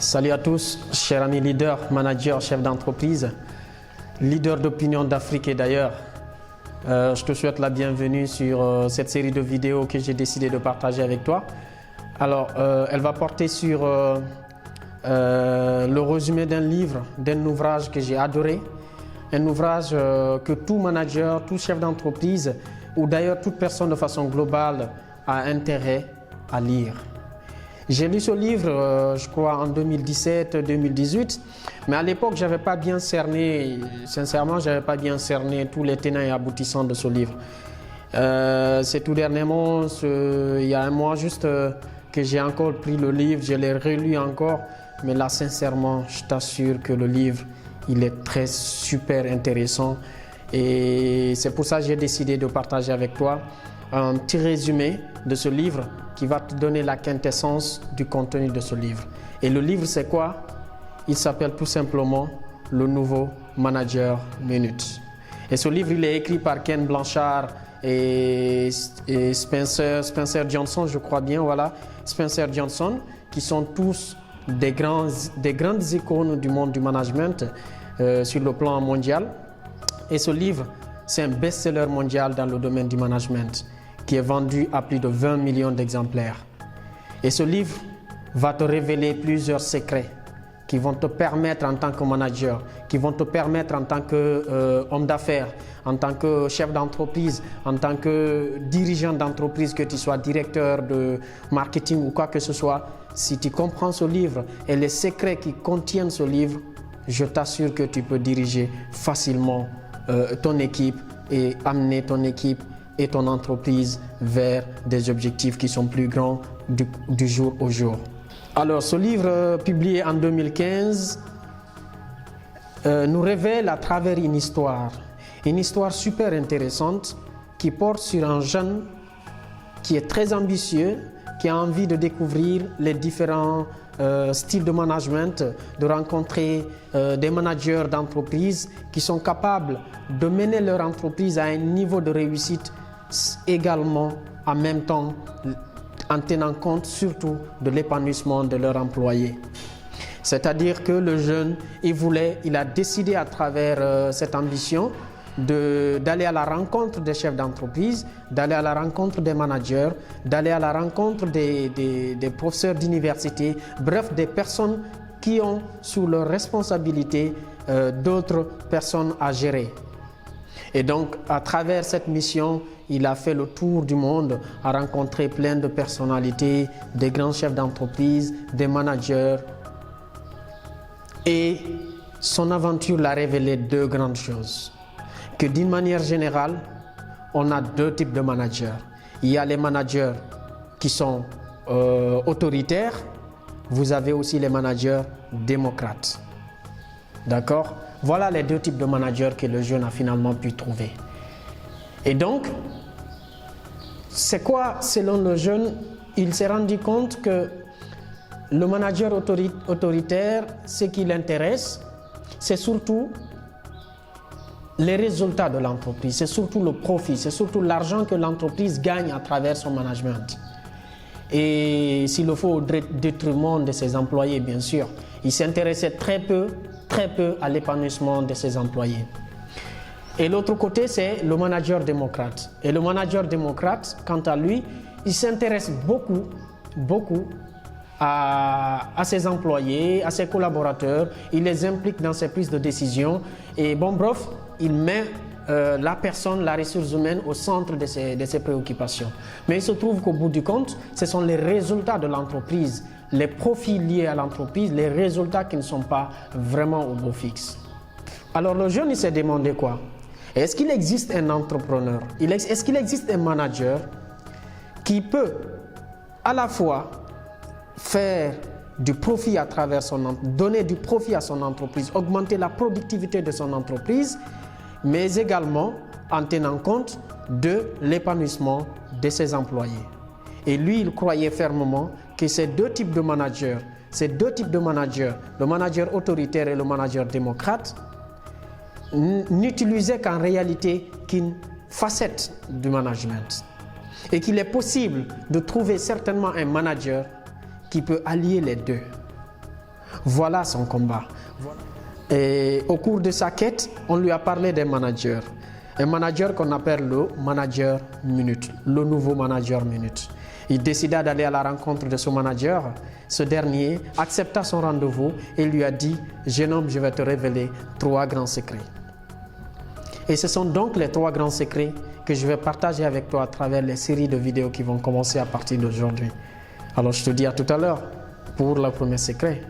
Salut à tous, chers amis leaders, managers, chefs d'entreprise, leaders d'opinion d'Afrique et d'ailleurs. Je te souhaite la bienvenue sur cette série de vidéos que j'ai décidé de partager avec toi. Alors, elle va porter sur le résumé d'un livre, d'un ouvrage que j'ai adoré. Un ouvrage que tout manager, tout chef d'entreprise ou d'ailleurs toute personne de façon globale a intérêt à lire. J'ai lu ce livre, je crois, en 2017-2018, mais à l'époque, je n'avais pas bien cerné, sincèrement, je n'avais pas bien cerné tous les tenants et aboutissants de ce livre. C'est tout dernièrement, il y a un mois juste, que j'ai encore pris le livre, je l'ai relu encore, mais là, sincèrement, je t'assure que le livre, il est très super intéressant et c'est pour ça que j'ai décidé de partager avec toi un petit résumé de ce livre qui va te donner la quintessence du contenu de ce livre. Et le livre, c'est quoi? Il s'appelle tout simplement Le Nouveau Manager Minute. Et ce livre, il est écrit par Ken Blanchard et Spencer Johnson, je crois bien, voilà, Spencer Johnson, qui sont tous des grandes icônes du monde du management sur le plan mondial. Et ce livre, c'est un best-seller mondial dans le domaine du management qui est vendu à plus de 20 millions d'exemplaires. Et ce livre va te révéler plusieurs secrets qui vont te permettre en tant que manager, qui vont te permettre en tant qu'homme d'affaires, en tant que chef d'entreprise, en tant que dirigeant d'entreprise, que tu sois directeur de marketing ou quoi que ce soit. Si tu comprends ce livre et les secrets qui contiennent ce livre, je t'assure que tu peux diriger facilement ton équipe et amener ton équipe et ton entreprise vers des objectifs qui sont plus grands du jour au jour. Alors, ce livre publié en 2015 nous révèle à travers une histoire super intéressante qui porte sur un jeune qui est très ambitieux, qui a envie de découvrir les différents styles de management, de rencontrer des managers d'entreprise qui sont capables de mener leur entreprise à un niveau de réussite également en même temps en tenant compte surtout de l'épanouissement de leurs employés. C'est-à-dire que le jeune, il a décidé à travers cette ambition d'aller à la rencontre des chefs d'entreprise, d'aller à la rencontre des managers, d'aller à la rencontre des professeurs d'université, bref, des personnes qui ont sous leur responsabilité d'autres personnes à gérer. Et donc, à travers cette mission, il a fait le tour du monde, a rencontré plein de personnalités, des grands chefs d'entreprise, des managers. Et son aventure l'a révélé deux grandes choses. Que d'une manière générale, on a deux types de managers. Il y a les managers qui sont autoritaires, vous avez aussi les managers démocrates. D'accord? Voilà les deux types de managers que le jeune a finalement pu trouver. Et donc, c'est quoi, selon le jeune, il s'est rendu compte que le manager autoritaire, ce qui l'intéresse, c'est surtout les résultats de l'entreprise, c'est surtout le profit, c'est surtout l'argent que l'entreprise gagne à travers son management. Et s'il le faut au détriment de ses employés, bien sûr. Il s'intéressait très peu à l'épanouissement de ses employés. Et l'autre côté, c'est le manager démocrate. Et le manager démocrate, quant à lui, il s'intéresse beaucoup à ses employés, à ses collaborateurs. Il les implique dans ses prises de décision. Et bon, bref, il met la personne, la ressource humaine au centre de ses préoccupations. Mais il se trouve qu'au bout du compte, ce sont les résultats de l'entreprise, les profits liés à l'entreprise, les résultats qui ne sont pas vraiment au beau fixe. Alors le jeune, il s'est demandé quoi? Est-ce qu'il existe un entrepreneur? Est-ce qu'il existe un manager qui peut à la fois faire du profit à travers donner du profit à son entreprise, augmenter la productivité de son entreprise, mais également en tenant compte de l'épanouissement de ses employés. Et lui, il croyait fermement que ces deux types de managers, le manager autoritaire et le manager démocrate, n'utilisaient qu'en réalité qu'une facette du management. Et qu'il est possible de trouver certainement un manager qui peut allier les deux. Voilà son combat. Et au cours de sa quête, on lui a parlé des managers. Un manager qu'on appelle le manager minute, le nouveau manager minute. Il décida d'aller à la rencontre de ce manager. Ce dernier accepta son rendez-vous et lui a dit « Jeune homme, je vais te révéler 3 grands secrets. » Et ce sont donc les 3 grands secrets que je vais partager avec toi à travers les séries de vidéos qui vont commencer à partir d'aujourd'hui. Alors je te dis à tout à l'heure pour le premier secret.